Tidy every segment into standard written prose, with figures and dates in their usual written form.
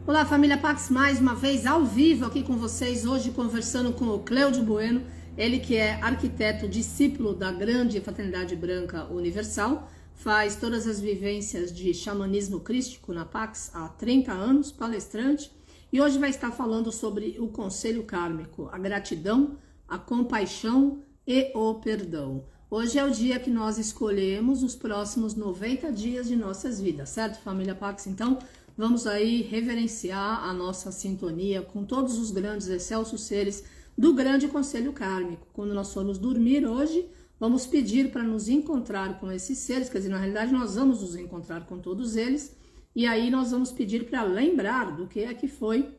Olá, família Pax, mais uma vez ao vivo aqui com vocês, hoje conversando com o Cléudio Bueno, ele que é arquiteto, discípulo da grande Fraternidade Branca Universal, faz todas as vivências de xamanismo crístico na Pax há 30 anos, palestrante, e hoje vai estar falando sobre o conselho kármico, a gratidão, a compaixão e o perdão. Hoje é o dia que nós escolhemos os próximos 90 dias de nossas vidas, certo, família Pax? Então, vamos aí reverenciar a nossa sintonia com todos os grandes excelsos seres do grande conselho kármico. Quando nós formos dormir hoje, vamos pedir para nos encontrar com esses seres, quer dizer, na realidade nós vamos nos encontrar com todos eles, e aí nós vamos pedir para lembrar do que é que foi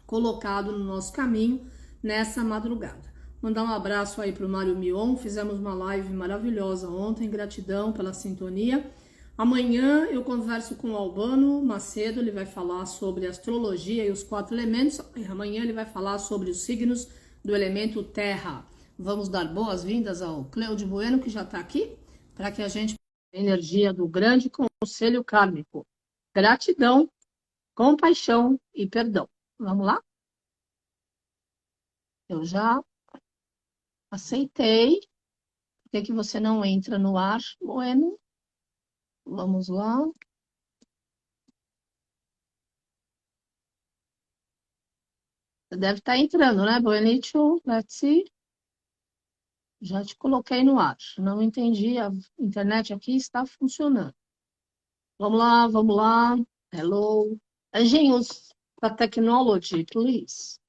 colocado no nosso caminho nessa madrugada. Mandar um abraço aí para o Mário Mion, fizemos uma live maravilhosa ontem, gratidão pela sintonia. Amanhã eu converso com o Albano Macedo, ele vai falar sobre astrologia e os 4 elementos, e amanhã ele vai falar sobre os signos do elemento terra. Vamos dar boas-vindas ao Cléudio Bueno, que já está aqui, para que a gente tenha a energia do grande conselho kármico. Gratidão, compaixão e perdão. Vamos lá? Eu já aceitei. Por que você não entra no ar, Bueno? Vamos lá. Você deve estar entrando, né, Buenito? Let's see. Já te coloquei no ar. Não entendi. A internet aqui está funcionando. Vamos lá, vamos lá. Hello. Anjinhos da Technology, please.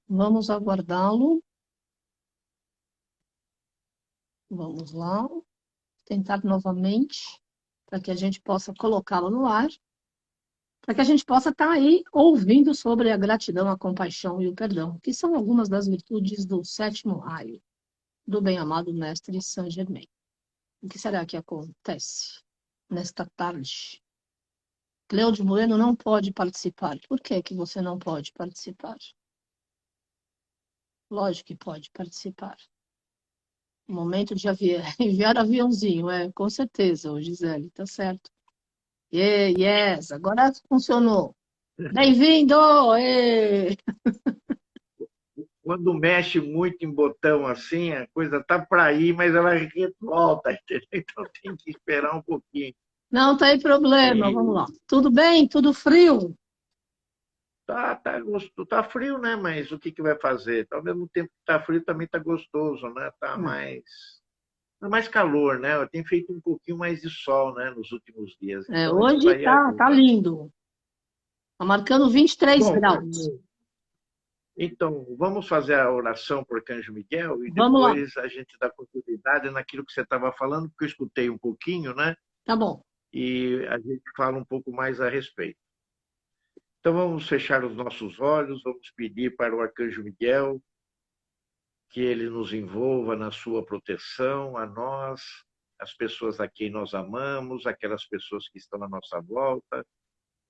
Vamos aguardá-lo. Vamos lá. Tentar novamente, para que a gente possa colocá-lo no ar. Para que a gente possa estar aí ouvindo sobre a gratidão, a compaixão e o perdão, que são algumas das virtudes do 7º raio do bem-amado Mestre Saint Germain. O que será que acontece nesta tarde? Cléudio Bueno não pode participar. Por que que você não pode participar? Lógico que pode participar. Momento de enviar aviãozinho, com certeza, Gisele, tá certo. Yes, agora funcionou. Bem-vindo! Quando mexe muito em botão assim, a coisa tá para ir, mas ela volta, entendeu? Então tem que esperar um pouquinho. Não tem problema, vamos lá. Tudo bem? Tudo frio? Tá frio, né? Mas o que vai fazer? Ao mesmo tempo que tá frio, também tá gostoso, né? Tá mais calor, né? Tem feito um pouquinho mais de sol, né? Nos últimos dias. Então isso Hoje daí tá ajuda. lindo. Tá marcando 23 Bom, graus. então vamos fazer a oração por Arcanjo Miguel e Vamos lá. depois a gente dá continuidade naquilo que você estava falando, porque eu escutei um pouquinho, né? Tá bom. E a gente fala um pouco mais a respeito. Então vamos fechar os nossos olhos, vamos pedir para o Arcanjo Miguel que ele nos envolva na sua proteção, a nós, as pessoas a quem nós amamos, aquelas pessoas que estão à nossa volta,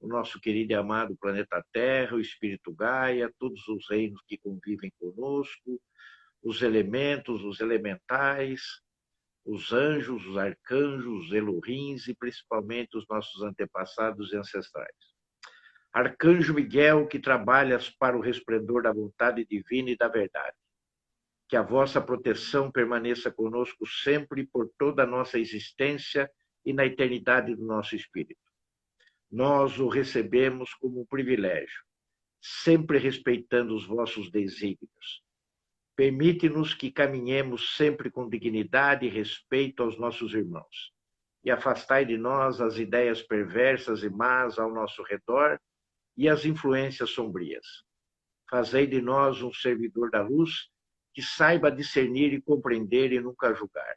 o nosso querido e amado planeta Terra, o Espírito Gaia, todos os reinos que convivem conosco, os elementos, os elementais, os anjos, os arcanjos, os Elohims e principalmente os nossos antepassados e ancestrais. Arcanjo Miguel, que trabalhas para o resplendor da vontade divina e da verdade. Que a vossa proteção permaneça conosco sempre por toda a nossa existência e na eternidade do nosso espírito. Nós o recebemos como um privilégio, sempre respeitando os vossos desígnios. Permite-nos que caminhemos sempre com dignidade e respeito aos nossos irmãos. E afastai de nós as ideias perversas e más ao nosso redor e as influências sombrias. Fazei de nós um servidor da luz que saiba discernir e compreender e nunca julgar.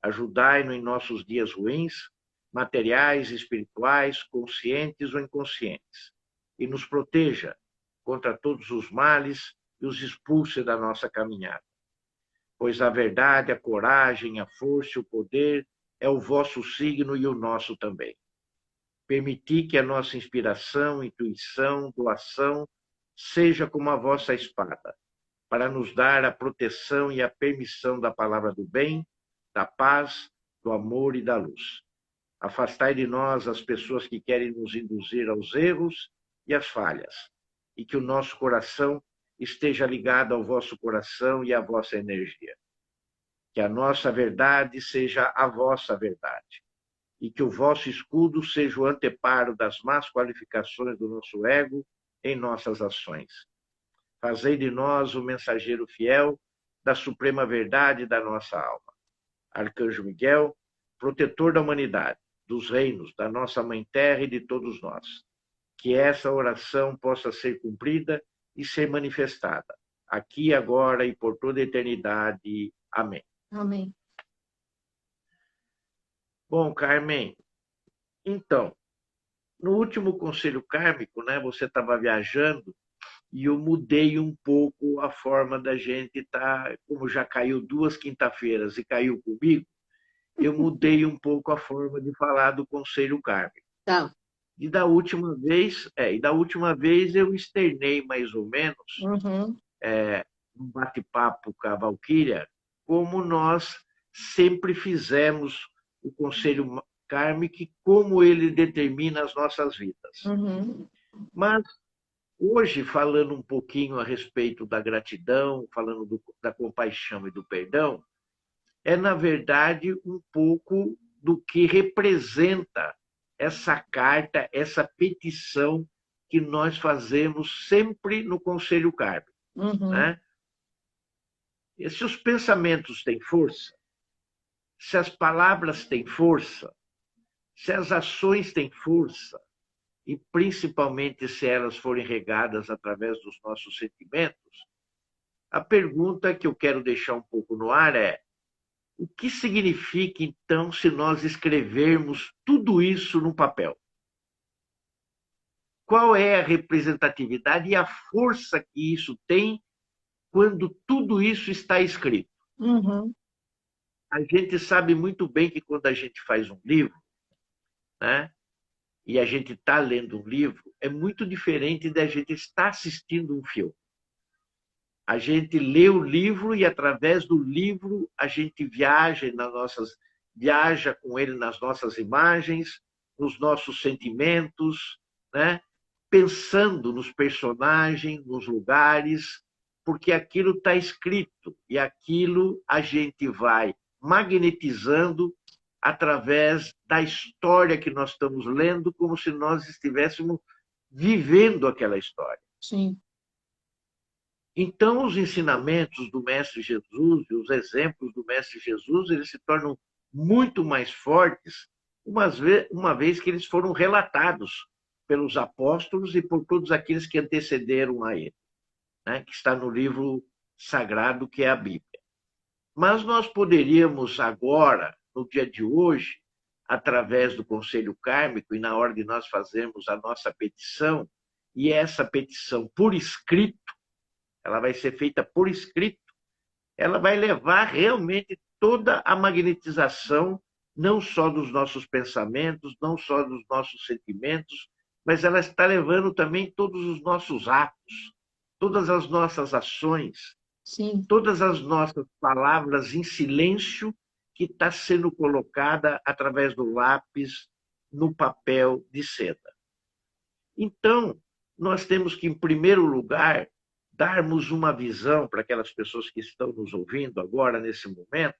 Ajudai-nos em nossos dias ruins, materiais, espirituais, conscientes ou inconscientes, e nos proteja contra todos os males e os expulse da nossa caminhada. Pois a verdade, a coragem, a força e o poder é o vosso signo e o nosso também. Permiti que a nossa inspiração, intuição, doação seja como a vossa espada, para nos dar a proteção e a permissão da palavra do bem, da paz, do amor e da luz. Afastai de nós as pessoas que querem nos induzir aos erros e as falhas, e que o nosso coração esteja ligado ao vosso coração e à vossa energia. Que a nossa verdade seja a vossa verdade, e que o vosso escudo seja o anteparo das más qualificações do nosso ego em nossas ações. Fazei de nós o mensageiro fiel da suprema verdade da nossa alma. Arcanjo Miguel, protetor da humanidade, dos reinos, da nossa Mãe Terra e de todos nós. Que essa oração possa ser cumprida e ser manifestada, aqui, agora e por toda a eternidade. Amém. Amém. Bom, Carmen, então, no último Conselho Kármico, né, você estava viajando e eu mudei um pouco a forma da gente estar, como já caiu 2 quinta-feiras e caiu comigo, eu mudei um pouco a forma de falar do Conselho Kármico. Tá. E da última vez eu externei mais ou menos um bate-papo com a Valquíria, como nós sempre fizemos o Conselho Kármico e como ele determina as nossas vidas. Mas hoje, falando um pouquinho a respeito da gratidão, falando da compaixão e do perdão, é, na verdade, um pouco do que representa essa carta, essa petição que nós fazemos sempre no Conselho Kármico. Né? E se os pensamentos têm força, se as palavras têm força, se as ações têm força, e principalmente se elas forem regadas através dos nossos sentimentos, a pergunta que eu quero deixar um pouco no ar é: o que significa, então, se nós escrevermos tudo isso no papel? Qual é a representatividade e a força que isso tem quando tudo isso está escrito? A gente sabe muito bem que quando a gente faz um livro, né, e a gente está lendo um livro, é muito diferente da gente estar assistindo um filme. A gente lê o livro e, através do livro, a gente viaja com ele nas nossas imagens, nos nossos sentimentos, né? Pensando nos personagens, nos lugares, porque aquilo está escrito e aquilo a gente vai magnetizando através da história que nós estamos lendo, como se nós estivéssemos vivendo aquela história. Sim. Então, os ensinamentos do Mestre Jesus e os exemplos do Mestre Jesus, eles se tornam muito mais fortes, uma vez que eles foram relatados pelos apóstolos e por todos aqueles que antecederam a ele, né? Que está no livro sagrado, que é a Bíblia. Mas nós poderíamos agora, no dia de hoje, através do Conselho Kármico, e na hora de nós fazermos a nossa petição, e essa petição por escrito, ela vai ser feita por escrito, ela vai levar realmente toda a magnetização, não só dos nossos pensamentos, não só dos nossos sentimentos, mas ela está levando também todos os nossos atos, todas as nossas ações, Sim. todas as nossas palavras em silêncio que está sendo colocada através do lápis no papel de seda. Então, nós temos que, em primeiro lugar, darmos uma visão para aquelas pessoas que estão nos ouvindo agora, nesse momento,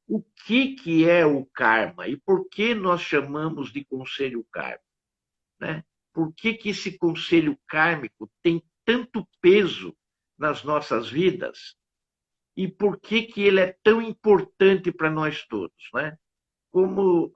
o que é o karma e por que nós chamamos de conselho kármico, né? Por que esse conselho kármico tem tanto peso nas nossas vidas e por que ele é tão importante para nós todos, né? Como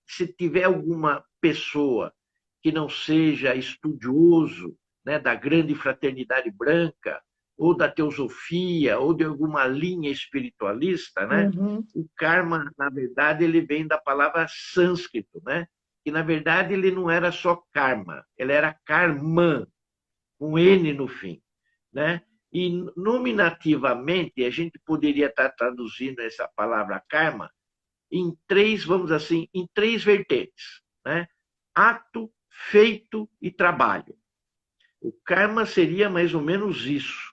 se tiver alguma pessoa que não seja estudioso, né, da grande fraternidade branca, ou da teosofia, ou de alguma linha espiritualista, né? O karma, na verdade, ele vem da palavra sânscrito, né? Que, na verdade, ele não era só karma, ele era karma, com N no fim, né? E, nominativamente, a gente poderia estar traduzindo essa palavra karma em três, vamos assim, em três vertentes, né? Ato, feito e trabalho. O karma seria mais ou menos isso,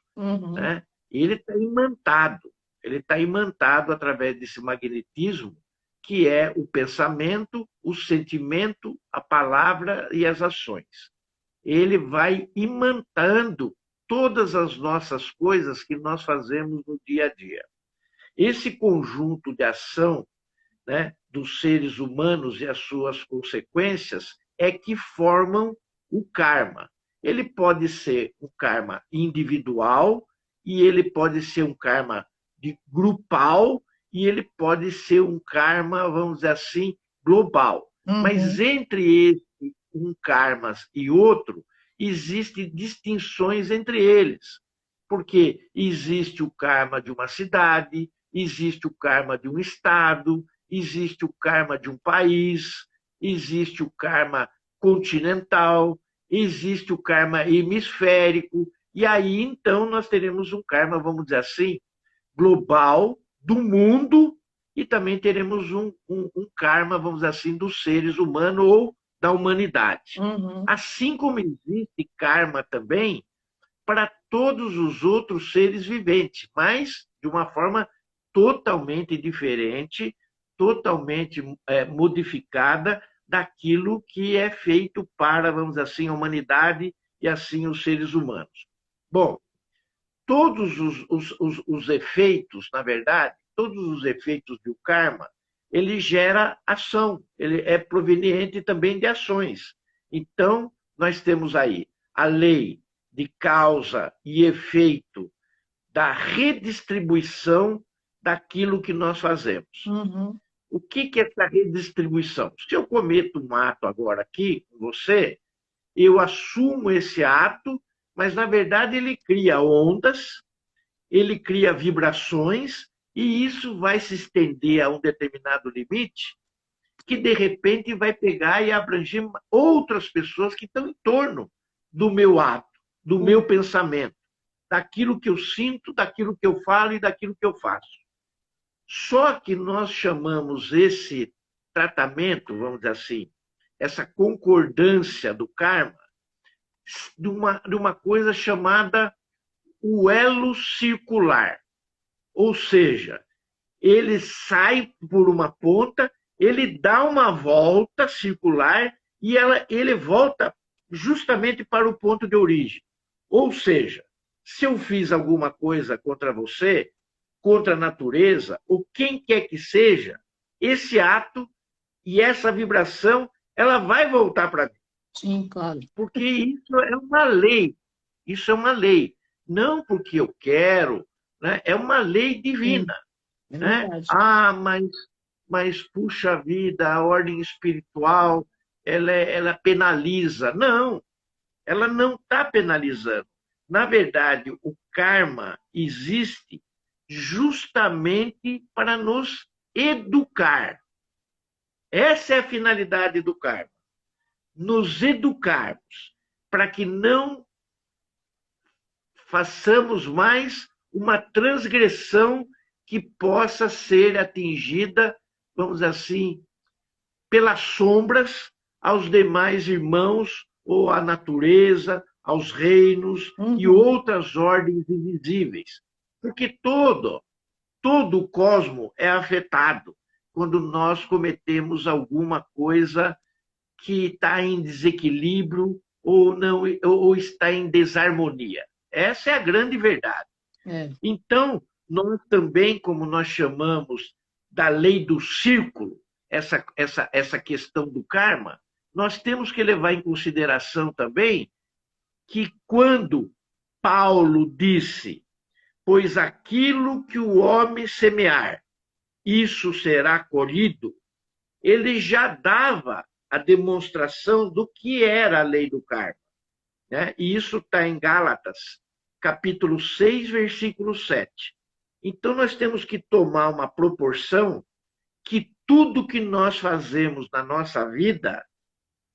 né? Ele está imantado através desse magnetismo que é o pensamento, o sentimento, a palavra e as ações. ele vai imantando todas as nossas coisas que nós fazemos no dia a dia. Esse conjunto de ação, né, dos seres humanos e as suas consequências é que formam o karma. Ele pode ser um karma individual, e ele pode ser um karma grupal, e ele pode ser um karma, vamos dizer assim, global. Mas entre esse um karma e outro, existem distinções entre eles. Porque existe o karma de uma cidade, existe o karma de um estado, existe o karma de um país, existe o karma continental, existe o karma hemisférico, e aí então nós teremos um karma, vamos dizer assim, global, do mundo, e também teremos um karma, vamos dizer assim, dos seres humanos ou da humanidade. Assim como existe karma também para todos os outros seres viventes, mas de uma forma totalmente diferente, totalmente modificada daquilo que é feito para, vamos dizer assim, a humanidade e assim os seres humanos. Bom, todos os efeitos, na verdade, todos os efeitos do karma, ele gera ação, ele é proveniente também de ações. Então, nós temos aí a lei de causa e efeito da redistribuição daquilo que nós fazemos. O que é essa redistribuição? Se eu cometo um ato agora aqui com você, eu assumo esse ato, mas na verdade ele cria ondas, ele cria vibrações, e isso vai se estender a um determinado limite, que de repente vai pegar e abranger outras pessoas que estão em torno do meu ato, do meu pensamento, daquilo que eu sinto, daquilo que eu falo e daquilo que eu faço. Só que nós chamamos esse tratamento, vamos dizer assim, essa concordância do karma, de uma coisa chamada o elo circular. Ou seja, ele sai por uma ponta, ele dá uma volta circular e ele volta justamente para o ponto de origem. Ou seja, se eu fiz alguma coisa contra você, contra a natureza, ou quem quer que seja, esse ato e essa vibração, ela vai voltar para mim. Sim, claro. Porque isso é uma lei. Isso é uma lei. Não porque eu quero, né? É uma lei divina. É né? verdade. Mas, puxa vida, a ordem espiritual, ela penaliza. Não, ela não está penalizando. Na verdade, o karma existe justamente para nos educar. Essa é a finalidade do karma. Nos educarmos, para que não façamos mais uma transgressão que possa ser atingida, vamos dizer assim, pelas sombras aos demais irmãos, ou à natureza, aos reinos e outras ordens invisíveis. Porque todo o cosmo é afetado quando nós cometemos alguma coisa que está em desequilíbrio ou, não, ou está em desarmonia. Essa é a grande verdade. Então, nós também, como nós chamamos da lei do círculo, essa questão do karma, nós temos que levar em consideração também que quando Paulo disse: pois aquilo que o homem semear, isso será colhido, ele já dava a demonstração do que era a lei do karma. Né? E isso está em Gálatas, capítulo 6, versículo 7. Então, nós temos que tomar uma proporção que tudo que nós fazemos na nossa vida,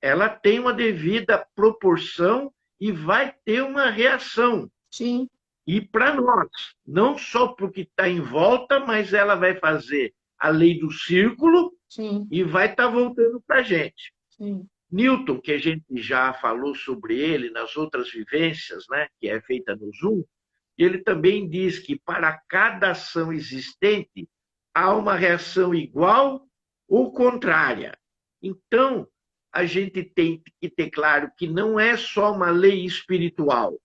ela tem uma devida proporção e vai ter uma reação. Sim. E para nós, não só porque está em volta, mas ela vai fazer a lei do círculo. Sim. E vai estar voltando para a gente. Sim. Newton, que a gente já falou sobre ele nas outras vivências, né, que é feita no Zoom, ele também diz que para cada ação existente há uma reação igual ou contrária. Então, a gente tem que ter claro que não é só uma lei espiritual.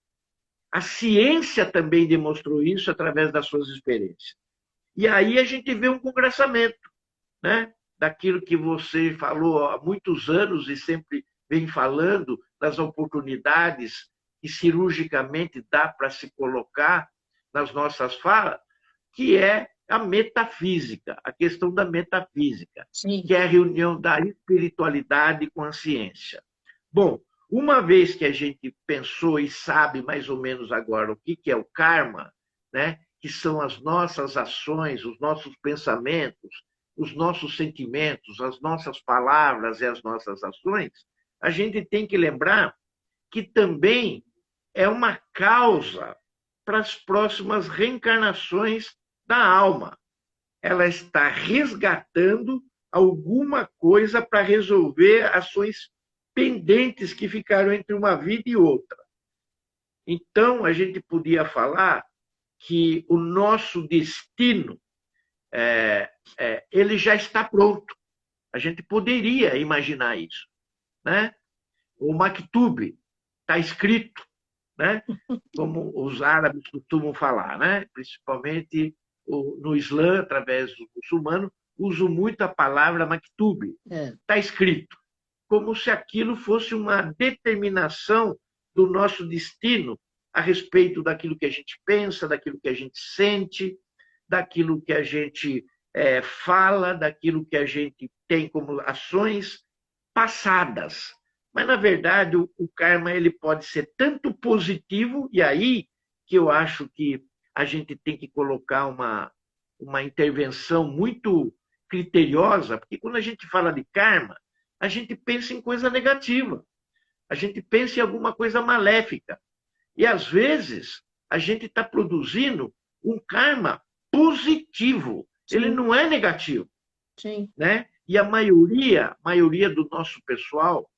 A ciência também demonstrou isso através das suas experiências. E aí a gente vê um congressamento, né, daquilo que você falou há muitos anos e sempre vem falando, das oportunidades que cirurgicamente dá para se colocar nas nossas falas, que é a metafísica, a questão da metafísica, Sim. que é a reunião da espiritualidade com a ciência. Bom, uma vez que a gente pensou e sabe mais ou menos agora o que é o karma, né, que são as nossas ações, os nossos pensamentos, os nossos sentimentos, as nossas palavras e as nossas ações, a gente tem que lembrar que também é uma causa para as próximas reencarnações da alma. Ela está resgatando alguma coisa para resolver ações pendentes que ficaram entre uma vida e outra. Então, a gente podia falar que o nosso destino ele já está pronto. A gente poderia imaginar isso, né? O maktub está escrito, né? Como os árabes costumam falar, né? Principalmente no Islã, através do muçulmano, uso muito a palavra maktub. Está escrito, como se aquilo fosse uma determinação do nosso destino a respeito daquilo que a gente pensa, daquilo que a gente sente, daquilo que a gente fala, daquilo que a gente tem como ações passadas. Mas, na verdade, o karma ele pode ser tanto positivo, e aí que eu acho que a gente tem que colocar uma intervenção muito criteriosa, porque quando a gente fala de karma, a gente pensa em coisa negativa, a gente pensa em alguma coisa maléfica. E, às vezes, a gente está produzindo um karma positivo. Sim. Ele não é negativo. Sim. Né? E a maioria do nosso pessoal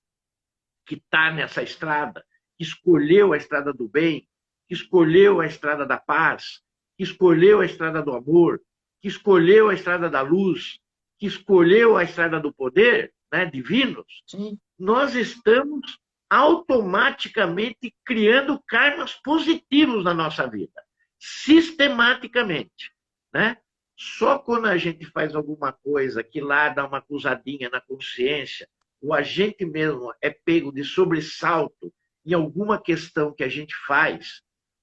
que está nessa estrada, que escolheu a estrada do bem, que escolheu a estrada da paz, que escolheu a estrada do amor, que escolheu a estrada da luz, que escolheu a estrada do poder, né, divinos, Sim. Nós estamos automaticamente criando karmas positivos na nossa vida, sistematicamente, né? Só quando a gente faz alguma coisa que lá dá uma acusadinha na consciência, ou a gente mesmo é pego de sobressalto em alguma questão que a gente faz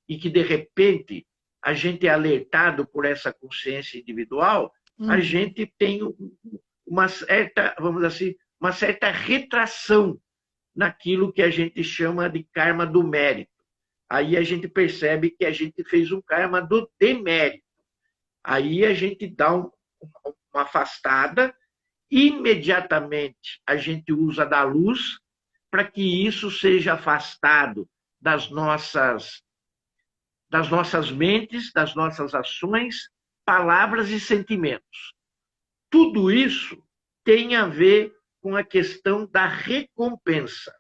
e que, de repente, a gente é alertado por essa consciência individual, a gente tem uma certa, vamos dizer assim, uma certa retração naquilo que a gente chama de karma do mérito. Aí a gente percebe que a gente fez um karma do demérito. Aí a gente dá uma afastada, imediatamente a gente usa da luz para que isso seja afastado das nossas mentes, das nossas ações, palavras e sentimentos. Tudo isso tem a ver com a questão da recompensa.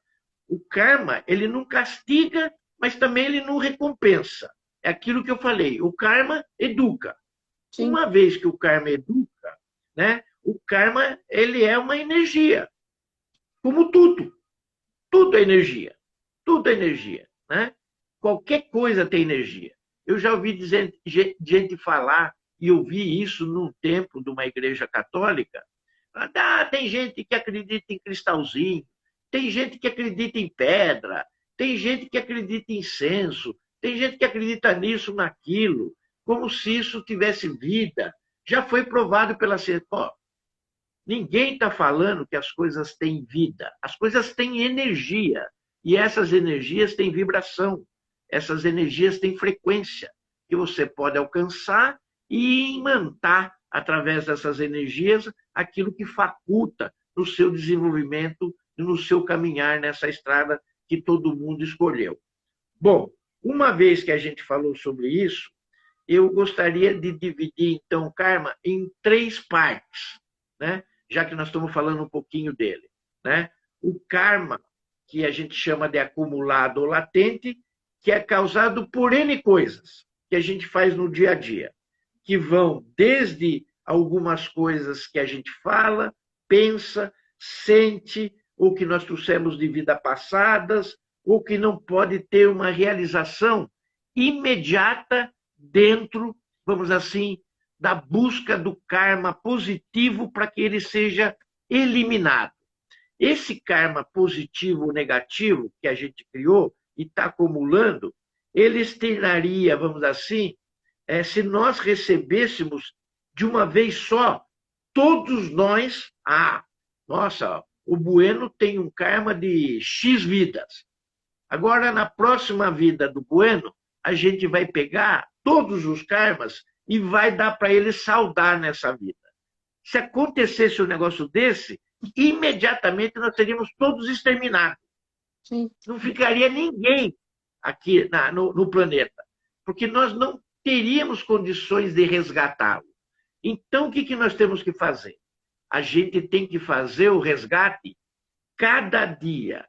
O karma, ele não castiga, mas também ele não recompensa. É aquilo que eu falei, o karma educa. Sim. Uma vez que o karma educa, né, o karma ele é uma energia, como tudo. Tudo é energia. Tudo é energia. Né? Qualquer coisa tem energia. Eu já ouvi gente falar, e ouvi isso num templo de uma igreja católica, tem gente que acredita em cristalzinho, tem gente que acredita em pedra, tem gente que acredita em incenso, tem gente que acredita nisso, naquilo, como se isso tivesse vida. Já foi provado pela ciência. Ninguém está falando que as coisas têm vida. As coisas têm energia. E essas energias têm vibração. Essas energias têm frequência, que você pode alcançar e imantar, através dessas energias, aquilo que faculta no seu desenvolvimento e no seu caminhar nessa estrada que todo mundo escolheu. Bom, uma vez que a gente falou sobre isso, eu gostaria de dividir, então, o karma em 3 partes, né? Já que nós estamos falando um pouquinho dele. Né? O karma, que a gente chama de acumulado ou latente, que é causado por N coisas que a gente faz no dia a dia, que vão desde algumas coisas que a gente fala, pensa, sente, ou que nós trouxemos de vidas passadas, ou que não pode ter uma realização imediata dentro, vamos assim, da busca do karma positivo para que ele seja eliminado. Esse karma positivo ou negativo que a gente criou e está acumulando, ele externaria, vamos assim, se nós recebêssemos de uma vez só, todos nós, nossa, o Bueno tem um karma de X vidas. Agora, na próxima vida do Bueno, a gente vai pegar todos os karmas e vai dar para ele saudar nessa vida. Se acontecesse um negócio desse, imediatamente nós seríamos todos exterminados. Sim. Não ficaria ninguém aqui no planeta, porque nós não teríamos condições de resgatá-lo. Então, o que nós temos que fazer? A gente tem que fazer o resgate cada dia,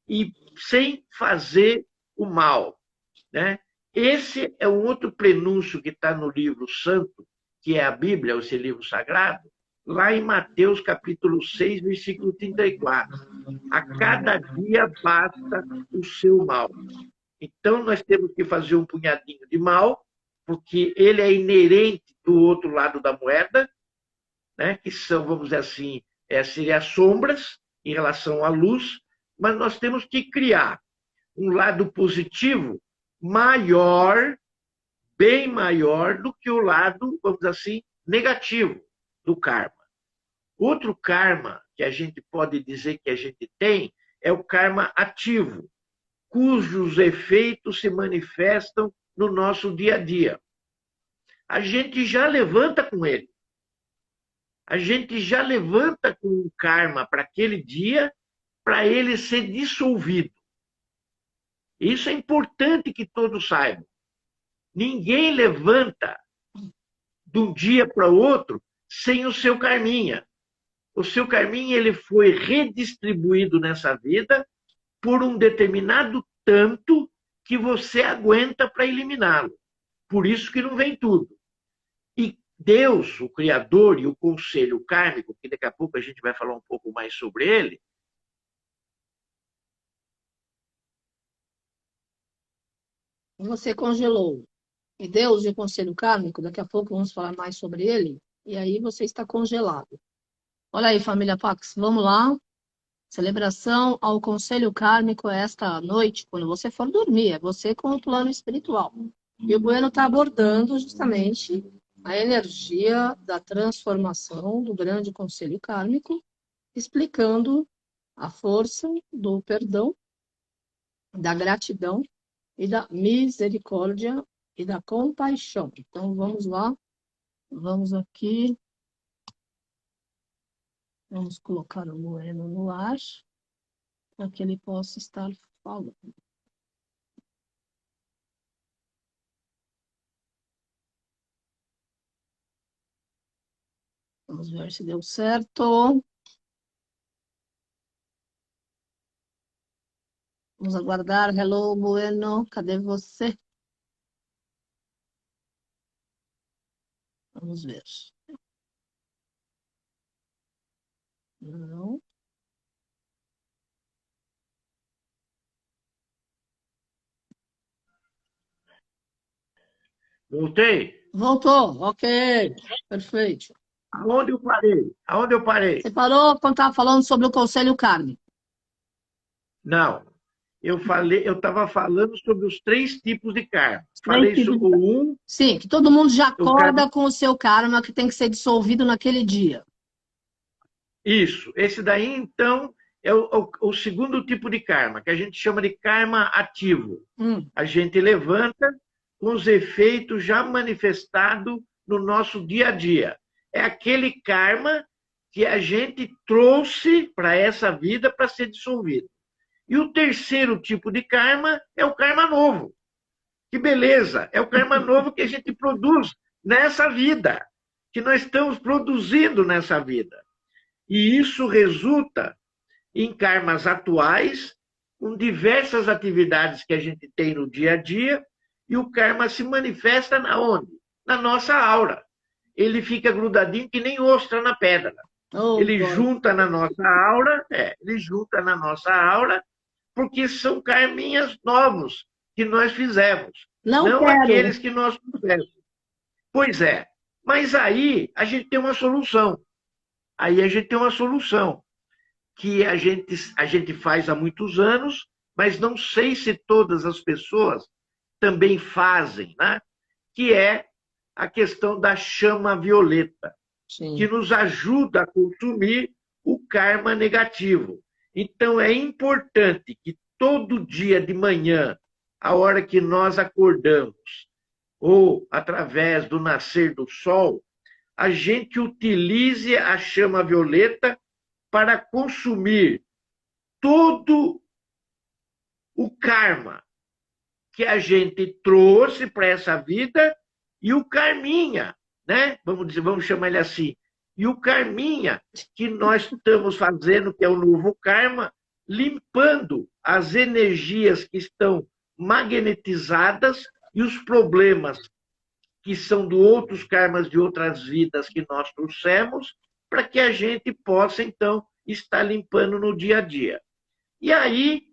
e sem fazer o mal, né? Esse é um outro prenúncio que está no livro santo, que é a Bíblia, esse livro sagrado, lá em Mateus capítulo 6, versículo 34. A cada dia basta o seu mal. Então, nós temos que fazer um punhadinho de mal, porque ele é inerente do outro lado da moeda, né? Que são, vamos dizer assim, seriam as sombras em relação à luz, mas nós temos que criar um lado positivo maior, bem maior do que o lado, vamos dizer assim, negativo do karma. Outro karma que a gente pode dizer que a gente tem é o karma ativo, cujos efeitos se manifestam no nosso dia a dia. A gente já levanta com ele. A gente já levanta com o karma para aquele dia, para ele ser dissolvido. Isso é importante que todos saibam. Ninguém levanta de um dia para o outro sem o seu karminha. O seu karminha ele foi redistribuído nessa vida por um determinado tanto que você aguenta para eliminá-lo. Por isso que não vem tudo. E Deus, o Criador e o Conselho Kármico, que daqui a pouco a gente vai falar um pouco mais sobre ele, Você congelou. E Deus e o Conselho Kármico, daqui a pouco vamos falar mais sobre ele, e aí você está congelado. Olha aí, família Pax, vamos lá. Celebração ao Conselho Kármico esta noite, quando você for dormir, é você com o plano espiritual. E o Bueno está abordando justamente a energia da transformação do grande Conselho Kármico, explicando a força do perdão, da gratidão e da misericórdia e da compaixão. Então, vamos lá. Vamos aqui. Vamos colocar o Bueno no ar, para que ele possa estar falando. Vamos ver se deu certo. Vamos aguardar. Hello, Bueno. Cadê você? Vamos ver. Não. voltei. Voltou. Ok. Perfeito. Aonde eu parei? Aonde eu parei? Você parou quando estava falando sobre o Conselho Kármico. Não. Eu estava falando sobre os 3 tipos de karma. Falei sobre o 1. Sim, que todo mundo já acorda karma... com o seu karma que tem que ser dissolvido naquele dia. Isso. Esse daí, então, é o segundo tipo de karma, que a gente chama de karma ativo. A gente levanta com os efeitos já manifestados no nosso dia a dia. É aquele karma que a gente trouxe para essa vida para ser dissolvido. E o terceiro tipo de karma é o karma novo. Que beleza! É o karma novo que a gente produz nessa vida, que nós estamos produzindo nessa vida. E isso resulta em karmas atuais, com diversas atividades que a gente tem no dia a dia, e o karma se manifesta na onde? Na nossa aura. Ele fica grudadinho que nem ostra na pedra. Oh, Ele glória. junta na nossa aura, ele junta na nossa aura, porque são karminhas novos que nós fizemos, Não não quero. aqueles que nós fizemos. Pois é, mas aí a gente tem uma solução. Aí a gente tem uma solução que a gente faz há muitos anos, mas não sei se todas as pessoas também fazem, né? Que é a questão da chama violeta, que Sim. nos ajuda a consumir o karma negativo. Então é importante que todo dia de manhã, a hora que nós acordamos, ou através do nascer do sol, a gente utilize a chama violeta para consumir todo o karma que a gente trouxe para essa vida e o karminha, né? Vamos dizer, vamos chamar ele assim. E o karminha que nós estamos fazendo, que é o novo karma, limpando as energias que estão magnetizadas e os problemas que são de outros karmas de outras vidas que nós trouxemos, para que a gente possa, então, estar limpando no dia a dia. E aí,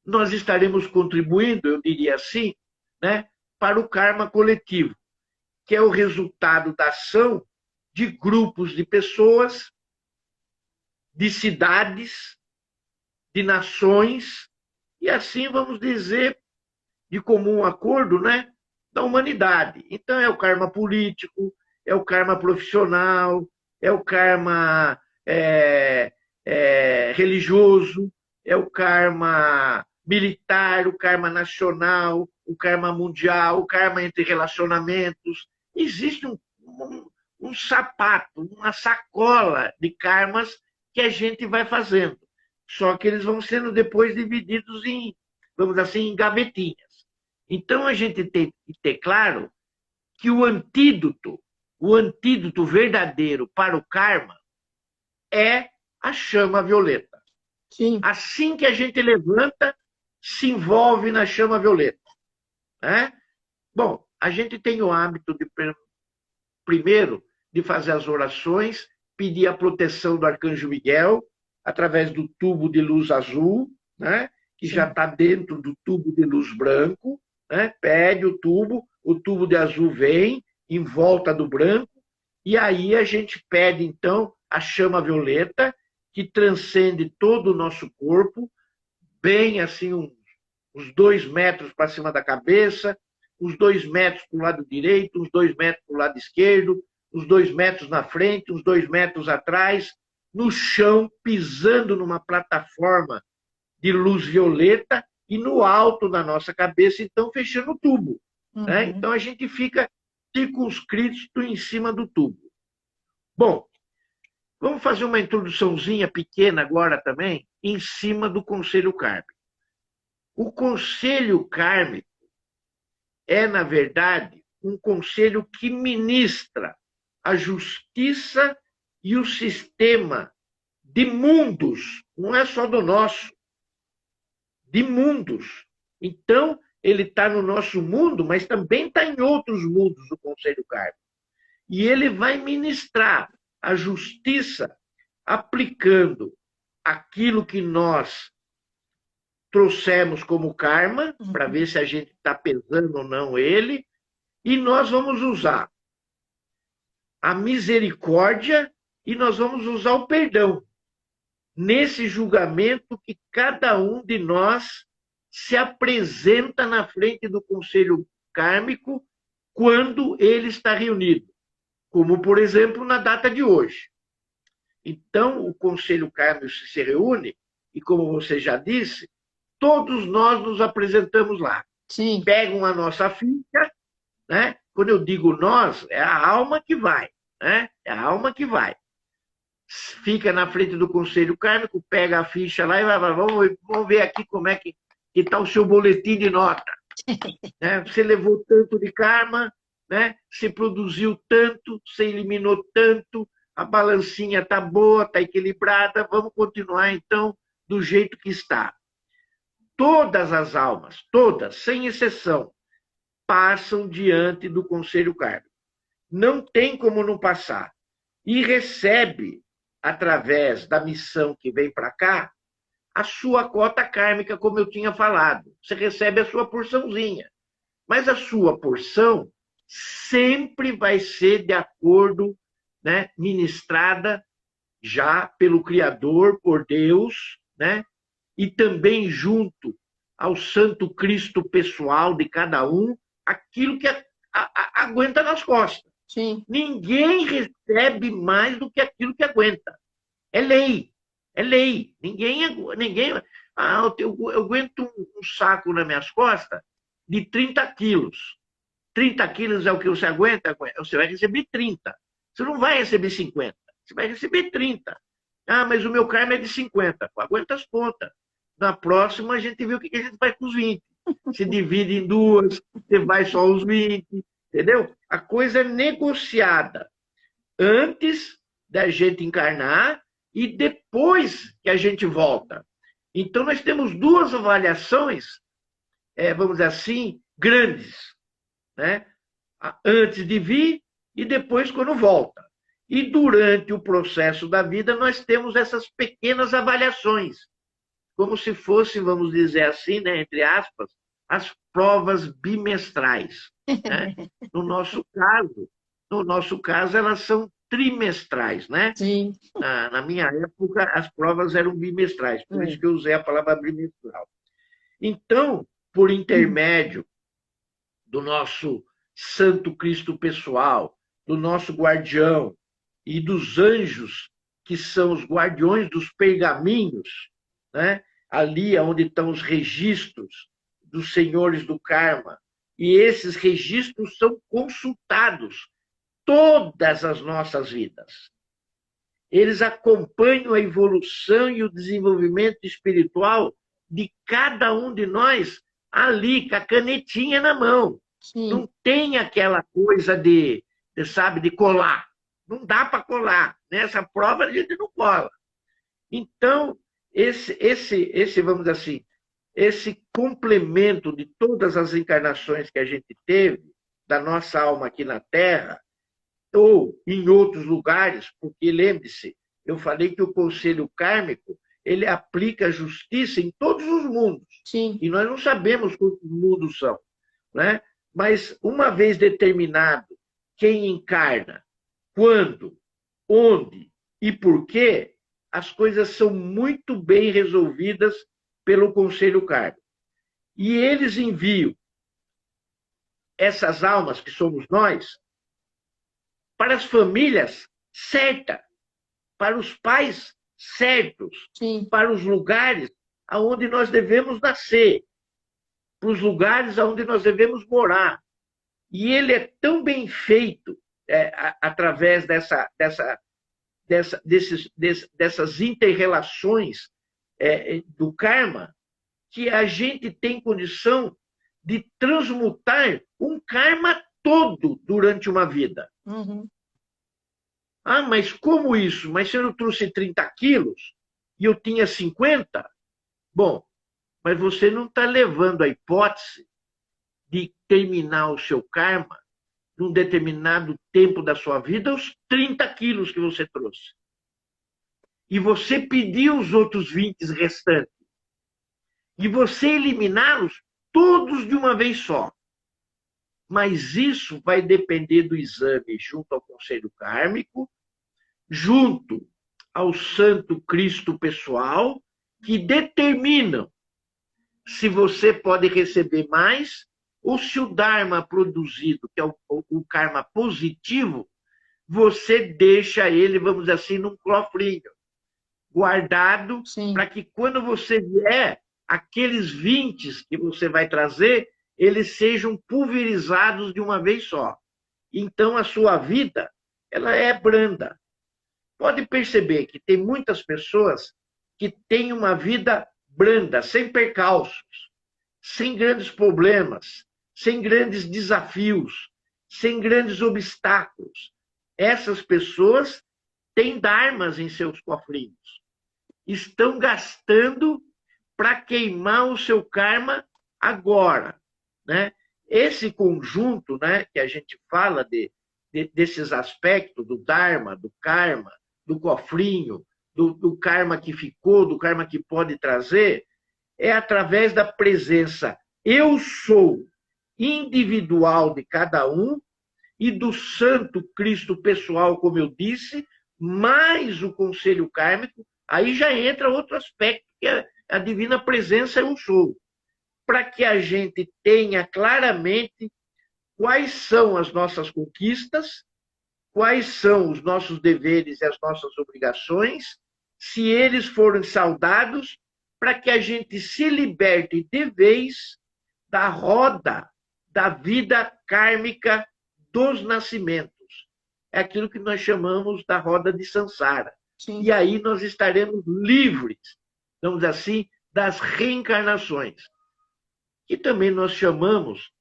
nós estaremos contribuindo, eu diria assim, né, para o karma coletivo, que é o resultado da ação de grupos de pessoas, de cidades, de nações, e assim vamos dizer, de comum acordo, né, da humanidade. Então é o karma político, é o karma profissional, é o karma religioso, é o karma militar, o karma nacional, o karma mundial, o karma entre relacionamentos. Existe um sapato, uma sacola de karmas que a gente vai fazendo. Só que eles vão sendo depois divididos em, vamos dizer assim, em gavetinhas. Então a gente tem que ter claro que o antídoto verdadeiro para o karma é a chama violeta. Sim. Assim que a gente levanta, se envolve na chama violeta. Né? Bom, a gente tem o hábito de, primeiro, de fazer as orações, pedir a proteção do Arcanjo Miguel, através do tubo de luz azul, né? Que já Sim. está dentro do tubo de luz branco, né? Pede o tubo de azul vem em volta do branco, e aí a gente pede, então, a chama violeta, que transcende todo o nosso corpo, bem assim, uns 2 metros para cima da cabeça, uns 2 metros para o lado direito, uns 2 metros para o lado esquerdo, uns 2 metros na frente, uns 2 metros atrás, no chão, pisando numa plataforma de luz violeta e no alto da nossa cabeça, então fechando o tubo. Né? Uhum. Então a gente fica circunscrito em cima do tubo. Bom, vamos fazer uma introduçãozinha pequena agora também, em cima do Conselho Kármico. O Conselho Kármico é, na verdade, um conselho que ministra a justiça e o sistema de mundos, não é só do nosso, de mundos. Então, ele está no nosso mundo, mas também está em outros mundos do Conselho Kármico. E ele vai ministrar a justiça aplicando aquilo que nós trouxemos como karma, para ver se a gente está pesando ou não ele, e nós vamos usar a misericórdia e nós vamos usar o perdão nesse julgamento que cada um de nós se apresenta na frente do Conselho Kármico quando ele está reunido, como, por exemplo, na data de hoje. Então, o Conselho Kármico se reúne e, como você já disse, todos nós nos apresentamos lá. Sim. Pegam a nossa ficha, né? Quando eu digo nós, é a alma que vai, né? É a alma que vai. Fica na frente do Conselho Kármico, pega a ficha lá e vai, vamos ver aqui como é que está o seu boletim de nota. Né? Você levou tanto de karma, né? Você produziu tanto, você eliminou tanto, a balancinha está boa, está equilibrada, vamos continuar então do jeito que está. Todas as almas, todas, sem exceção, passam diante do Conselho Kármico. Não tem como não passar. E recebe através da missão que vem para cá, a sua cota kármica, como eu tinha falado. Você recebe a sua porçãozinha. Mas a sua porção sempre vai ser de acordo, né, ministrada já pelo Criador, por Deus, né, e também junto ao Santo Cristo pessoal de cada um, aquilo que aguenta nas costas. Sim. Ninguém recebe mais do que aquilo que aguenta. É lei. É lei. Ninguém eu aguento um saco nas minhas costas de 30 quilos. 30 quilos é o que você aguenta, você vai receber 30. Você não vai receber 50. Você vai receber 30. Ah, mas o meu karma é de 50. Aguenta as pontas. Na próxima, a gente vê o que a gente faz com os 20. Se divide em duas, você vai só os 20. Entendeu? A coisa é negociada antes da gente encarnar e depois que a gente volta. Então, nós temos duas avaliações, vamos dizer assim, grandes, né? Antes de vir e depois quando volta. E durante o processo da vida, nós temos essas pequenas avaliações, como se fossem, vamos dizer assim, né, entre aspas, as provas bimestrais. Né? No nosso caso, elas são trimestrais, né? Sim. Na minha época, as provas eram bimestrais, por isso que eu usei a palavra bimestral. Então, por intermédio do nosso Santo Cristo pessoal, do nosso guardião e dos anjos, que são os guardiões dos pergaminhos, né? Ali onde estão os registros dos senhores do karma, e esses registros são consultados todas as nossas vidas. Eles acompanham a evolução e o desenvolvimento espiritual de cada um de nós ali, com a canetinha na mão. Sim. Não tem aquela coisa de colar. Não dá para colar. Nessa prova a gente não cola. Então, vamos dizer assim, esse complemento de todas as encarnações que a gente teve, da nossa alma aqui na Terra, ou em outros lugares, porque lembre-se, eu falei que o conselho kármico, ele aplica justiça em todos os mundos. Sim. E nós não sabemos quantos mundos são, né? Mas uma vez determinado quem encarna, quando, onde e por quê, as coisas são muito bem resolvidas pelo conselho kármico. E eles enviam essas almas, que somos nós, para as famílias certas, para os pais certos, Sim. para os lugares aonde nós devemos nascer, para os lugares aonde nós devemos morar. E ele é tão bem feito através dessas inter-relações do karma, que a gente tem condição de transmutar um karma todo durante uma vida. Uhum. Ah, mas como isso? Mas se eu trouxe 30 quilos e eu tinha 50? Bom, mas você não está levando a hipótese de terminar o seu karma num determinado tempo da sua vida, os 30 quilos que você trouxe. E você pediu os outros 20 restantes. E você eliminá-los todos de uma vez só. Mas isso vai depender do exame junto ao Conselho Kármico, junto ao Santo Cristo pessoal, que determinam se você pode receber mais ou se o Dharma produzido, que é o karma positivo, você deixa ele, vamos dizer assim, num cofrinho, guardado, para que quando você vier, aqueles 20 que você vai trazer, eles sejam pulverizados de uma vez só. Então, a sua vida, ela é branda. Pode perceber que tem muitas pessoas que têm uma vida branda, sem percalços, sem grandes problemas, sem grandes desafios, sem grandes obstáculos. Essas pessoas têm dharmas em seus cofrinhos. Estão gastando para queimar o seu karma agora. Né? Esse conjunto, né, que a gente fala desses aspectos do Dharma, do karma, do cofrinho, do karma que ficou, do karma que pode trazer, é através da presença eu sou individual de cada um e do santo Cristo pessoal, como eu disse, mais o conselho kármico. Aí já entra outro aspecto, que é a divina presença eu sou, para que a gente tenha claramente quais são as nossas conquistas, quais são os nossos deveres e as nossas obrigações, se eles forem saudados, para que a gente se liberte de vez da roda da vida kármica dos nascimentos. É aquilo que nós chamamos da roda de Sansara. Sim. E aí nós estaremos livres, vamos assim, das reencarnações, que também nós chamamos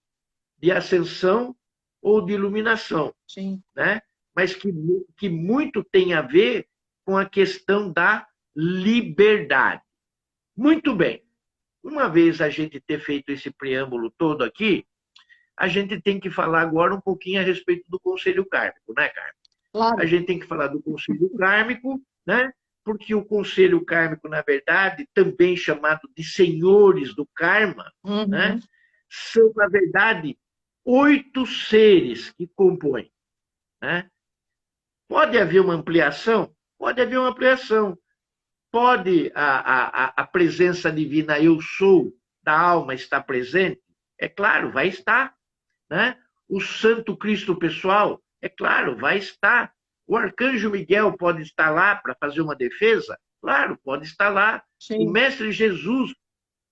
de ascensão ou de iluminação. Sim. Né? Mas que muito tem a ver com a questão da liberdade. Muito bem. Uma vez a gente ter feito esse preâmbulo todo aqui, a gente tem que falar agora um pouquinho a respeito do conselho kármico, né, Carmen? Claro. A gente tem que falar do conselho kármico, né? Porque o conselho kármico, na verdade, também chamado de senhores do karma, né? São, na verdade, 8 seres que compõem. Né? Pode haver uma ampliação? Pode haver uma ampliação. Pode a presença divina eu sou da alma estar presente? É claro, vai estar. Né? O Santo Cristo pessoal? É claro, vai estar. O Arcanjo Miguel pode estar lá para fazer uma defesa? Claro, pode estar lá. Sim. O Mestre Jesus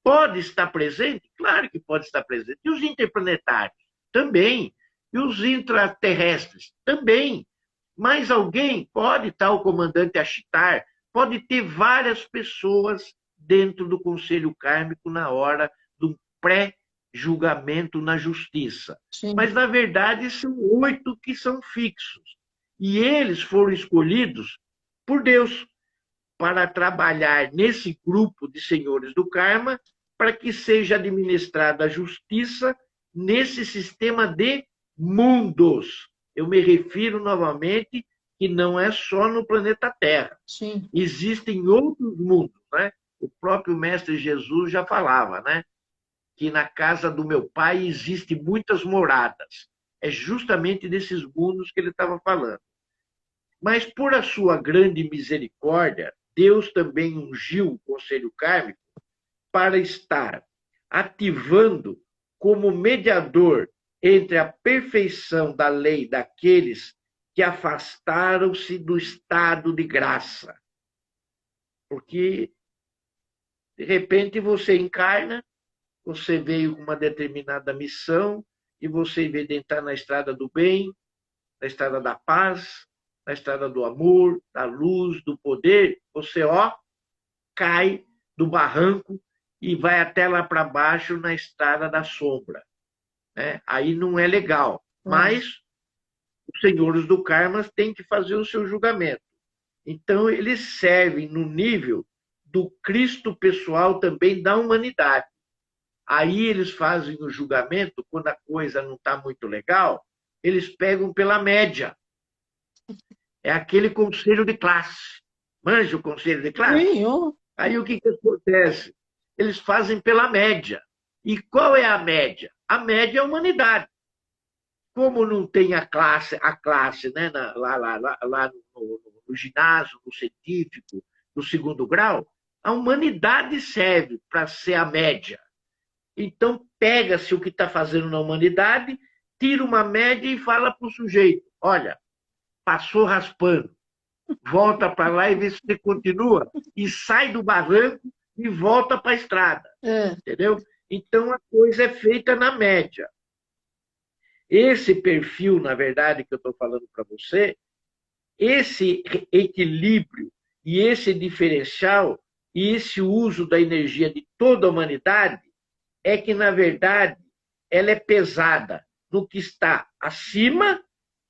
pode estar presente? Claro que pode estar presente. E os interplanetários? Também. E os intraterrestres? Também. Mas alguém pode estar o comandante Ashitar, pode ter várias pessoas dentro do conselho kármico na hora do pré-julgamento na justiça. Sim. Mas, na verdade, são 8 que são fixos. E eles foram escolhidos por Deus para trabalhar nesse grupo de senhores do karma para que seja administrada a justiça nesse sistema de mundos. Eu me refiro novamente que não é só no planeta Terra. Sim. Existem outros mundos. Né? O próprio Mestre Jesus já falava, né? Que na casa do meu pai existem muitas moradas. É justamente desses mundos que ele estava falando. Mas, por a sua grande misericórdia, Deus também ungiu o Conselho Kármico para estar ativando como mediador entre a perfeição da lei daqueles que afastaram-se do estado de graça. Porque, de repente, você encarna, você veio com uma determinada missão e você, em vez de entrar na estrada do bem, na estrada da paz, na estrada do amor, da luz, do poder, você, cai do barranco e vai até lá para baixo na estrada da sombra. Né? Aí não é legal. Mas os senhores do karma têm que fazer o seu julgamento. Então, eles servem no nível do Cristo pessoal também da humanidade. Aí eles fazem o julgamento, quando a coisa não está muito legal, eles pegam pela média. É aquele conselho de classe. Manja o conselho de classe? Sim, eu... Aí o que acontece? Eles fazem pela média. E qual é a média? A média é a humanidade. Como não tem a classe né, lá no ginásio, no científico, no segundo grau, a humanidade serve para ser a média. Então, pega-se o que está fazendo na humanidade, tira uma média e fala para o sujeito, olha, passou raspando, volta para lá e vê se você continua, e sai do barranco e volta para a estrada. Entendeu? Então, a coisa é feita na média. Esse perfil, na verdade, que eu estou falando para você, esse equilíbrio e esse diferencial e esse uso da energia de toda a humanidade é que, na verdade, ela é pesada no que está acima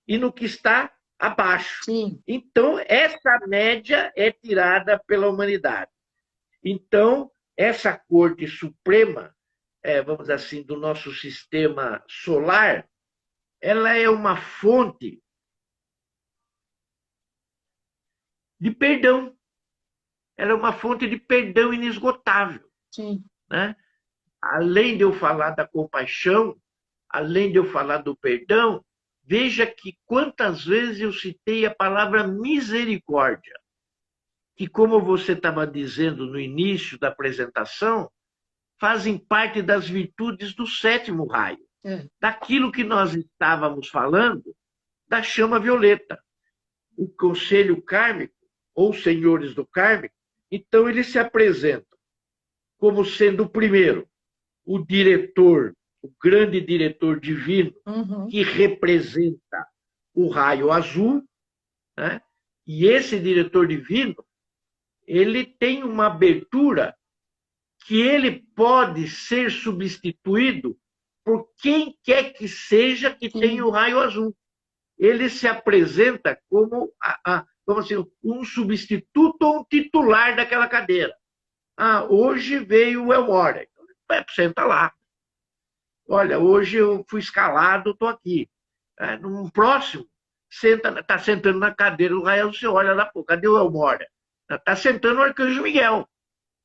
e no que está abaixo. Sim. Então, essa média é tirada pela humanidade. Então, essa corte suprema, vamos dizer assim, do nosso sistema solar, ela é uma fonte de perdão. Ela é uma fonte de perdão inesgotável. Sim. Né? Além de eu falar da compaixão, além de eu falar do perdão, veja que quantas vezes eu citei a palavra misericórdia, que, como você estava dizendo no início da apresentação, fazem parte das virtudes do sétimo raio, daquilo que nós estávamos falando, da chama violeta. O conselho kármico, ou senhores do kármico, então eles se apresentam como sendo o primeiro, o diretor, o grande diretor divino, que representa o raio azul, né? E esse diretor divino, ele tem uma abertura que ele pode ser substituído por quem quer que seja que tenha o raio azul. Ele se apresenta como, como assim, um substituto ou um titular daquela cadeira. Hoje veio o Elmore. Senta lá. Olha, hoje eu fui escalado, estou aqui. Num próximo, está sentando na cadeira do raio azul, você olha lá, pô, cadê o Elmore? Está sentando o Arcanjo Miguel.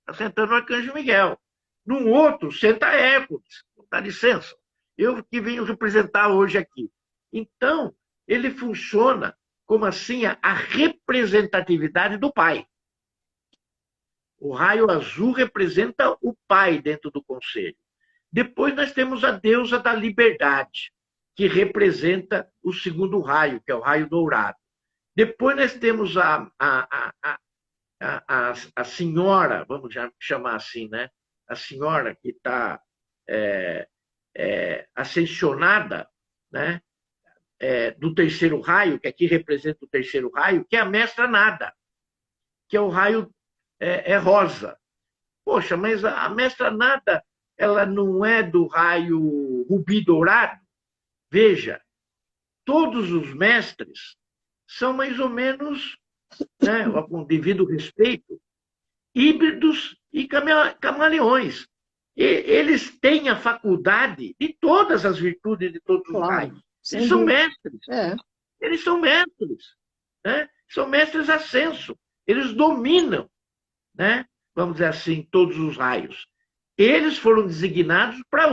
Está sentando o Arcanjo Miguel. Num outro, senta Hércules. Dá licença. Eu que venho representar hoje aqui. Então, ele funciona como assim a representatividade do pai. O raio azul representa o pai dentro do conselho. Depois nós temos a deusa da liberdade, que representa o segundo raio, que é o raio dourado. Depois nós temos a senhora, vamos chamar assim, né? A senhora que está ascensionada, né? Do terceiro raio, que aqui representa o terceiro raio, que é a mestra nada, que é o raio rosa. Poxa, mas a mestra nada, ela não é do raio rubi dourado? Veja, todos os mestres são mais ou menos, né, com devido respeito, híbridos e camaleões. Eles têm a faculdade de todas as virtudes de todos os raios. Eles são mestres. Eles são mestres. Né? São mestres ascenso. Eles dominam, né? Vamos dizer assim, todos os raios. Eles foram designados para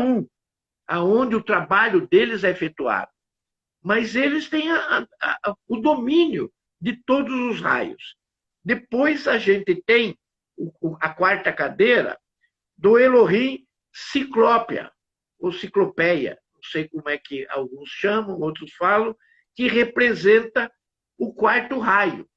aonde o trabalho deles é efetuado. Mas eles têm o domínio de todos os raios. Depois a gente tem a quarta cadeira do Elohim Ciclópia, ou Ciclopeia, não sei como é que alguns chamam, outros falam, que representa o quarto raio,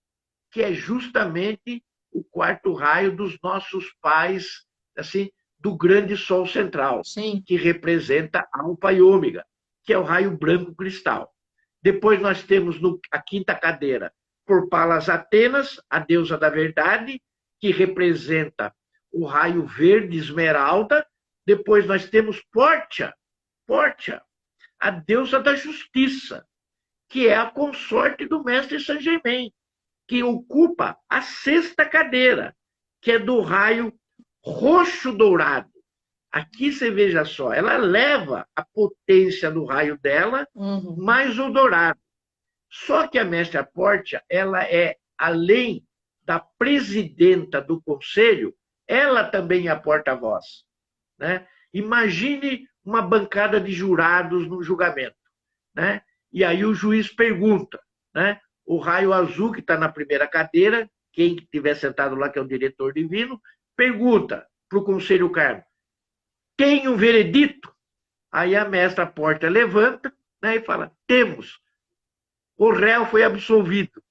que é justamente o quarto raio dos nossos pais, assim, do grande sol central, que representa Alfa e Ômega, que é o raio branco cristal. Depois nós temos a quinta cadeira, por Palas Atenas, a deusa da verdade, que representa o raio verde esmeralda. Depois nós temos Portia, a deusa da justiça, que é a consorte do mestre Saint Germain, que ocupa a sexta cadeira, que é do raio roxo dourado. Aqui você veja só, ela leva a potência do raio dela, mais o dourado. Só que a mestra Portia, ela é, além da presidenta do conselho, ela também é a porta-voz. Né? Imagine uma bancada de jurados no julgamento. Né? E aí o juiz pergunta, né? O raio azul, que está na primeira cadeira, quem estiver sentado lá, que é o diretor divino, pergunta para o conselho kármico: tem um veredito? Aí a mestra Portia levanta, né, e fala: temos. O réu foi absolvido.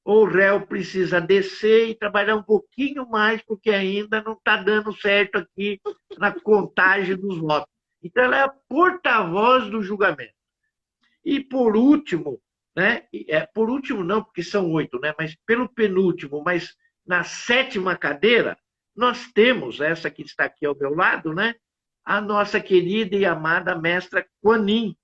O réu precisa descer e trabalhar um pouquinho mais, porque ainda não está dando certo aqui na contagem dos votos. Então, ela é a porta-voz do julgamento. E, por último, né, por último não, porque são 8, né, mas pelo penúltimo, mas na sétima cadeira, nós temos, essa que está aqui ao meu lado, né, a nossa querida e amada mestra Kuan Yin,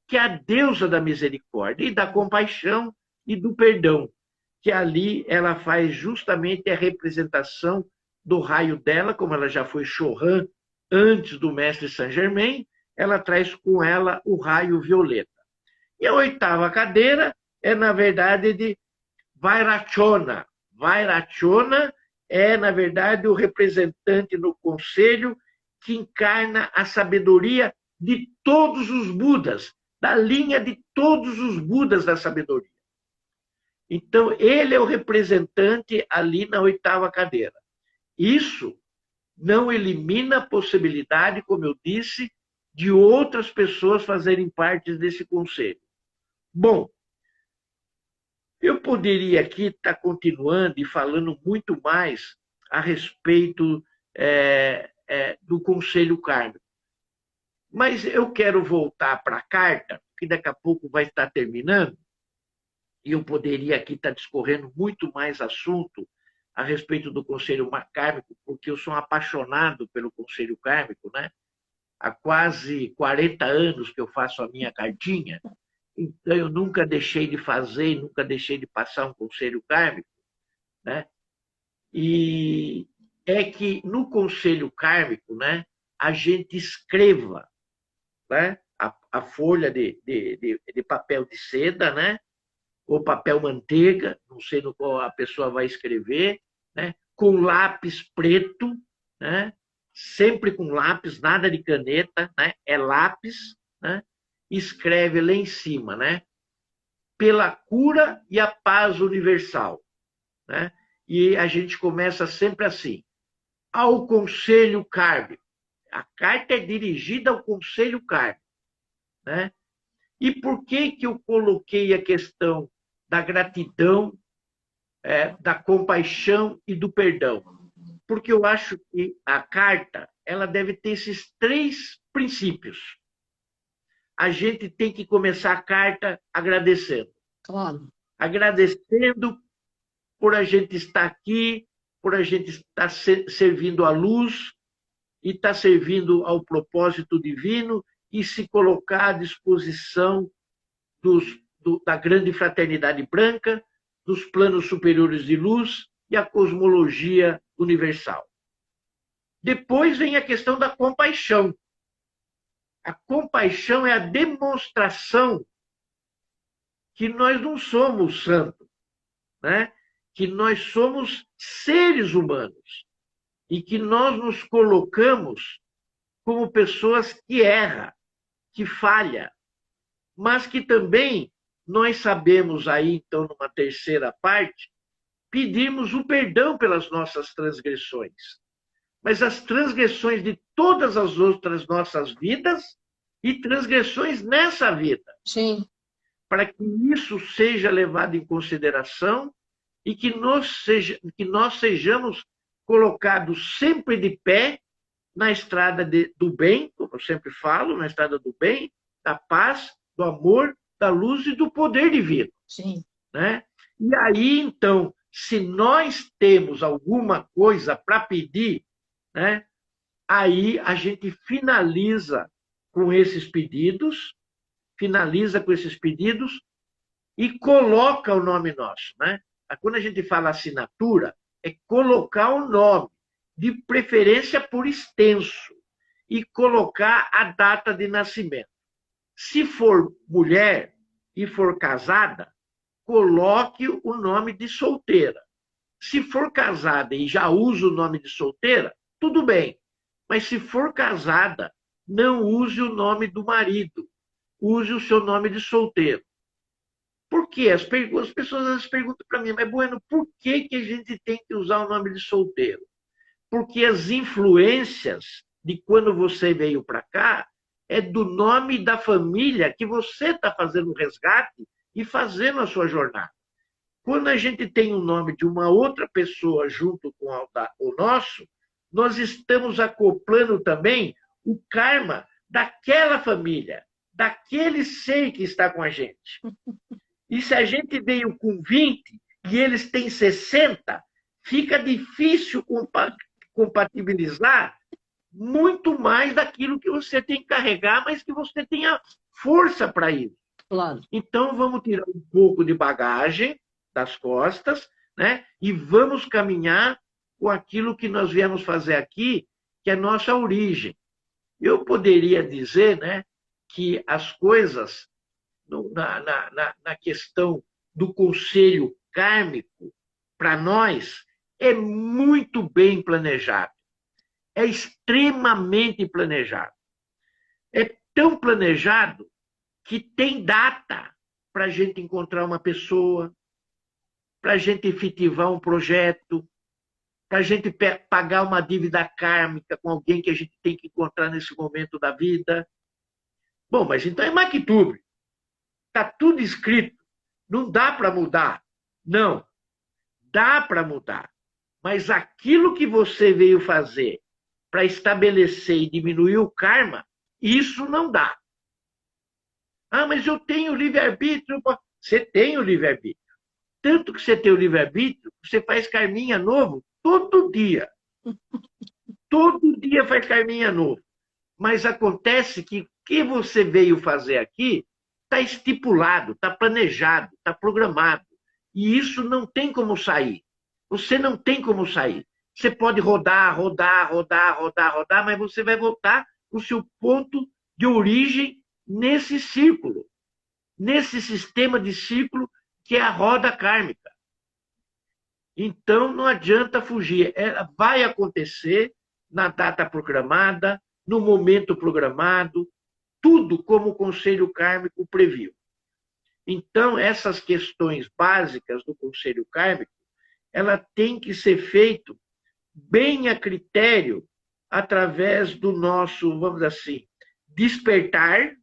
que é a deusa da misericórdia e da compaixão e do perdão, que ali ela faz justamente a representação do raio dela, como ela já foi Chohan antes do mestre Saint Germain, ela traz com ela o raio violeta. E a oitava cadeira é, na verdade, Vairachona. Vairachona é, na verdade, o representante no conselho que encarna a sabedoria de todos os Budas, da linha de todos os Budas da sabedoria. Então, ele é o representante ali na 8ª cadeira. Isso não elimina a possibilidade, como eu disse, de outras pessoas fazerem parte desse conselho. Bom, eu poderia aqui estar continuando e falando muito mais a respeito do conselho kármico. Mas eu quero voltar para a carta, que daqui a pouco vai estar terminando, e eu poderia aqui estar discorrendo muito mais assunto a respeito do conselho kármico, porque eu sou apaixonado pelo conselho kármico, né? Há quase 40 anos que eu faço a minha cartinha, então eu nunca deixei de fazer, nunca deixei de passar um conselho kármico, né? E é que no conselho kármico, né, a gente escreva, né, a folha de papel de seda, né, ou papel manteiga, não sei no qual a pessoa vai escrever, né, com lápis preto, né, sempre com lápis, nada de caneta, né, é lápis, né, escreve lá em cima, né, pela cura e a paz universal, né, e a gente começa sempre assim, ao conselho kármico. A carta é dirigida ao conselho kármico, né? E por que eu coloquei a questão da gratidão, da compaixão e do perdão? Porque eu acho que a carta ela deve ter esses 3 princípios. A gente tem que começar a carta agradecendo. Claro. Agradecendo por a gente estar aqui, por a gente estar servindo à luz e estar servindo ao propósito divino e se colocar à disposição da grande fraternidade branca, dos planos superiores de luz e a cosmologia universal. Depois vem a questão da compaixão. A compaixão é a demonstração que nós não somos santos, né? Que nós somos seres humanos e que nós nos colocamos como pessoas que erram, que falham, mas que também nós sabemos aí, então, numa terceira parte, pedirmos o perdão pelas nossas transgressões. Mas as transgressões de todas as outras nossas vidas e transgressões nessa vida. Sim. Para que isso seja levado em consideração e que nós sejamos colocados sempre de pé na estrada do bem, como eu sempre falo, na estrada do bem, da paz, do amor, da luz e do poder divino. Sim. Né? E aí, então, se nós temos alguma coisa para pedir, né, aí a gente finaliza com esses pedidos, e coloca o nome nosso. Né? Quando a gente fala assinatura, é colocar o nome, de preferência por extenso, e colocar a data de nascimento. Se for mulher e for casada, coloque o nome de solteira. Se for casada e já usa o nome de solteira, tudo bem. Mas se for casada, não use o nome do marido. Use o seu nome de solteiro. Por quê? As pessoas às vezes perguntam para mim, mas Bueno, por que a gente tem que usar o nome de solteiro? Porque as influências de quando você veio para cá é do nome da família que você está fazendo o resgate e fazendo a sua jornada. Quando a gente tem o nome de uma outra pessoa junto com o nosso, nós estamos acoplando também o karma daquela família, daquele ser que está com a gente. E se a gente veio com 20 e eles têm 60, fica difícil compatibilizar muito mais daquilo que você tem que carregar, mas que você tenha força para isso. Claro. Então, vamos tirar um pouco de bagagem das costas, né? E vamos caminhar com aquilo que nós viemos fazer aqui, que é a nossa origem. Eu poderia dizer, né, que as coisas, na questão do conselho kármico, para nós, é muito bem planejado. É extremamente planejado. É tão planejado que tem data para a gente encontrar uma pessoa, para a gente efetivar um projeto, para a gente pagar uma dívida kármica com alguém que a gente tem que encontrar nesse momento da vida. Bom, mas então é Maktub. Está tudo escrito. Não dá para mudar. Não. Dá para mudar. Mas aquilo que você veio fazer para estabelecer e diminuir o karma, isso não dá. Ah, mas eu tenho livre-arbítrio. Você tem o livre-arbítrio. Tanto que você tem o livre-arbítrio, você faz karminha novo todo dia. Todo dia faz karminha novo. Mas acontece que o que você veio fazer aqui está estipulado, está planejado, está programado. E isso não tem como sair. Você não tem como sair. Você pode rodar, mas você vai voltar para o seu ponto de origem nesse círculo, nesse sistema de círculo que é a roda kármica. Então, não adianta fugir. Ela vai acontecer na data programada, no momento programado, tudo como o Conselho Kármico previu. Então, essas questões básicas do Conselho Kármico, ela tem que ser feito bem a critério através do nosso, vamos dizer assim, despertar,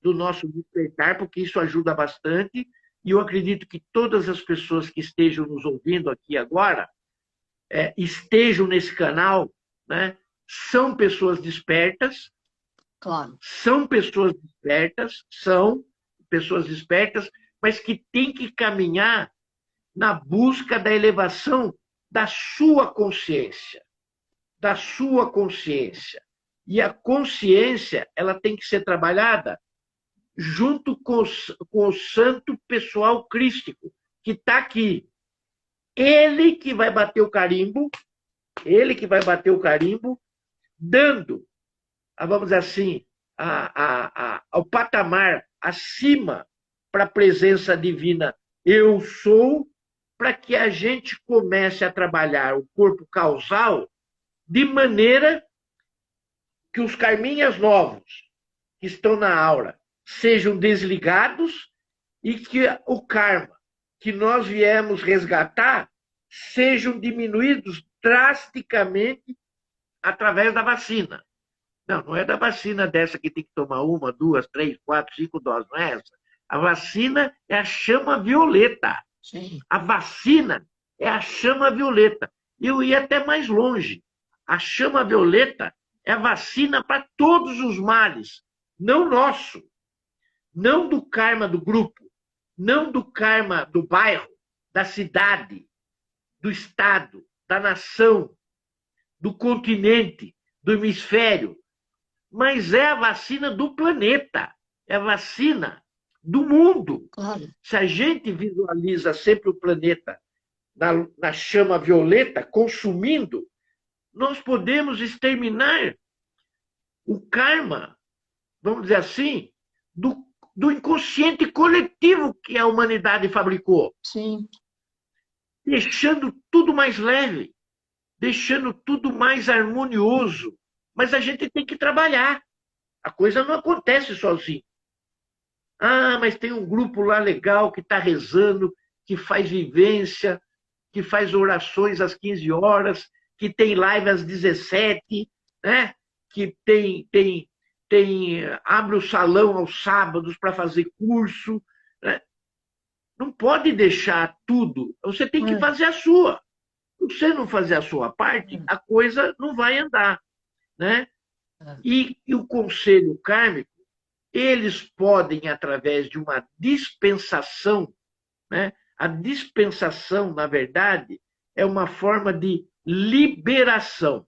do nosso despertar, porque isso ajuda bastante, e eu acredito que todas as pessoas que estejam nos ouvindo aqui agora, estejam nesse canal, né, são pessoas despertas, Claro. são pessoas despertas, mas que têm que caminhar na busca da elevação da sua consciência. Da sua consciência. E a consciência, ela tem que ser trabalhada junto com o santo pessoal crístico, que está aqui. Ele que vai bater o carimbo, dando, vamos dizer assim, ao patamar acima para a presença divina eu sou, para que a gente comece a trabalhar o corpo causal de maneira que os karminhas novos que estão na aura sejam desligados e que o karma que nós viemos resgatar sejam diminuídos drasticamente através da vacina. Não é da vacina dessa que tem que tomar 1, 2, 3, 4, 5 doses, não é essa. A vacina é a chama violeta. Sim. A vacina é a chama violeta. Eu ia até mais longe. A chama violeta é a vacina para todos os males, não nosso, não do karma do grupo, não do karma do bairro, da cidade, do estado, da nação, do continente, do hemisfério, mas é a vacina do planeta, é a vacina do mundo. Claro. Se a gente visualiza sempre o planeta na chama violeta, consumindo, nós podemos exterminar o karma, vamos dizer assim, do inconsciente coletivo que a humanidade fabricou. Sim. Deixando tudo mais leve, deixando tudo mais harmonioso. Mas a gente tem que trabalhar. A coisa não acontece sozinho. Ah, mas tem um grupo lá legal que está rezando, que faz vivência, que faz orações às 15 horas, que tem live às 17, né? Que abre o salão aos sábados para fazer curso. Né? Não pode deixar tudo. Você tem que fazer a sua. Se você não fazer a sua parte, a coisa não vai andar. Né? E o Conselho Kármico, eles podem, através de uma dispensação, né? A dispensação, na verdade, é uma forma de liberação.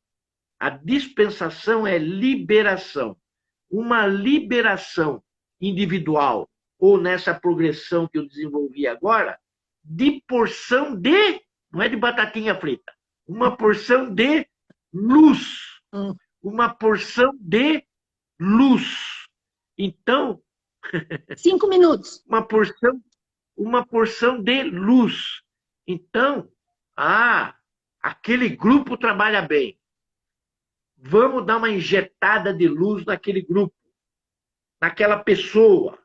A dispensação é liberação. Uma liberação individual, ou nessa progressão que eu desenvolvi agora, de porção de, não é de batatinha frita, uma porção de luz. Uma porção de luz. Então, 5 minutos. Uma porção uma porção de luz. Então, aquele grupo trabalha bem. Vamos dar uma injetada de luz naquele grupo, naquela pessoa,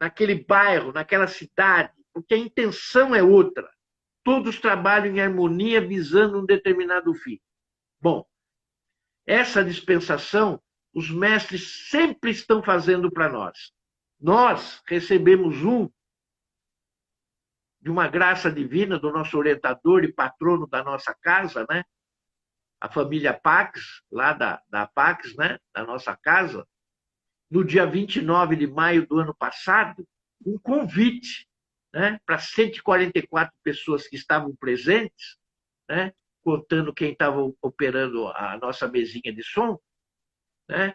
naquele bairro, naquela cidade, porque a intenção é outra. Todos trabalham em harmonia visando um determinado fim. Bom, essa dispensação os mestres sempre estão fazendo para nós. Nós recebemos de uma graça divina do nosso orientador e patrono da nossa casa, né? A família Pax, lá da Pax, né? Da nossa casa, no dia 29 de maio do ano passado, um convite, né? Para 144 pessoas que estavam presentes, né? Contando quem estava operando a nossa mesinha de som, né?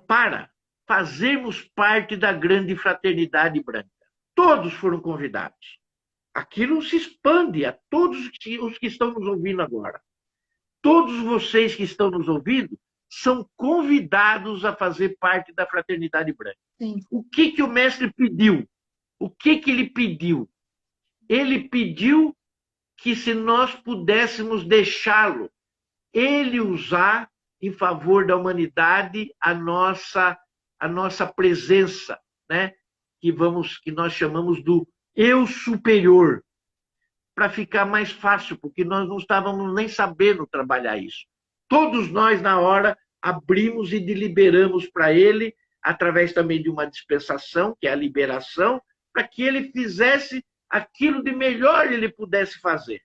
Para fazermos parte da grande fraternidade branca. Todos foram convidados. Aquilo se expande a todos os que estão nos ouvindo agora. Todos vocês que estão nos ouvindo são convidados a fazer parte da fraternidade branca. Sim. O que o mestre pediu? O que ele pediu? Ele pediu que, se nós pudéssemos deixá-lo, ele usar em favor da humanidade a nossa presença, né? Que nós chamamos do eu superior, para ficar mais fácil, porque nós não estávamos nem sabendo trabalhar isso. Todos nós, na hora, abrimos e deliberamos para ele, através também de uma dispensação, que é a liberação, para que ele fizesse aquilo de melhor ele pudesse fazer.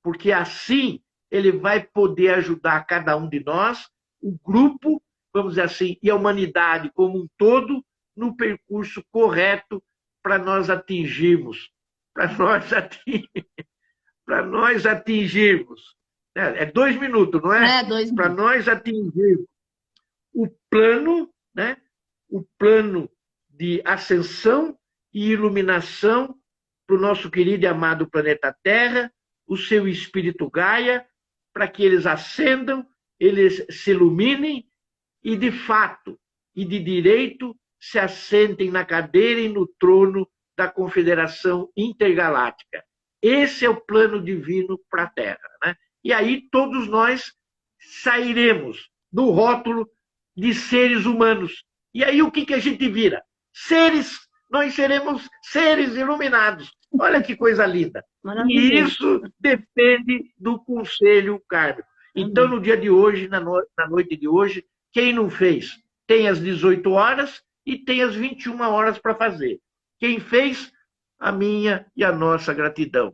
Porque assim ele vai poder ajudar cada um de nós, o grupo, vamos dizer assim, e a humanidade como um todo, no percurso correto para nós atingirmos. Para nós atingirmos. É 2 minutos, não é? 2 minutos. Para nós atingirmos o plano, né? O plano de ascensão e iluminação para o nosso querido e amado planeta Terra, o seu espírito Gaia, para que eles ascendam, eles se iluminem e, de fato e de direito, se assentem na cadeira e no trono da Confederação Intergaláctica. Esse é o plano divino para a Terra, né? E aí todos nós sairemos do rótulo de seres humanos. E aí o que a gente vira? Nós seremos seres iluminados. Olha que coisa linda. E isso depende do conselho kármico. Então, no dia de hoje, na noite de hoje, quem não fez, tem as 18 horas e tem as 21 horas para fazer. Quem fez, a minha e a nossa gratidão.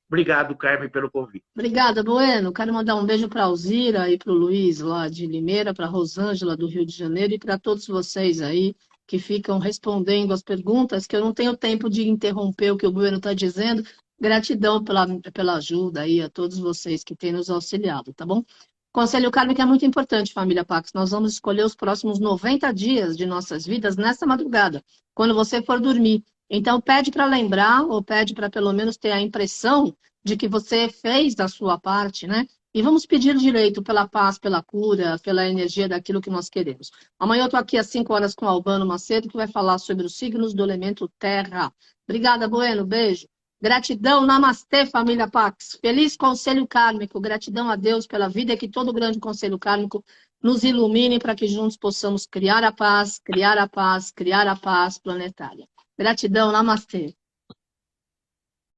Obrigado, Carmen, pelo convite. Obrigada, Bueno. Quero mandar um beijo para a Alzira e para o Luiz, lá de Limeira, para a Rosângela, do Rio de Janeiro, e para todos vocês aí que ficam respondendo as perguntas, que eu não tenho tempo de interromper o que o Bueno está dizendo. Gratidão pela ajuda aí a todos vocês que têm nos auxiliado, tá bom? Conselho kármico é muito importante, família Pax. Nós vamos escolher os próximos 90 dias de nossas vidas nessa madrugada, quando você for dormir. Então, pede para lembrar, ou pede para pelo menos ter a impressão de que você fez da sua parte, né? E vamos pedir direito pela paz, pela cura, pela energia daquilo que nós queremos. Amanhã eu estou aqui às 5 horas com o Albano Macedo, que vai falar sobre os signos do elemento terra. Obrigada, Bueno. Beijo. Gratidão, namastê, família Pax. Feliz Conselho Kármico. Gratidão a Deus pela vida e que todo grande Conselho Kármico nos ilumine para que juntos possamos criar a paz, criar a paz, criar a paz planetária. Gratidão, namastê.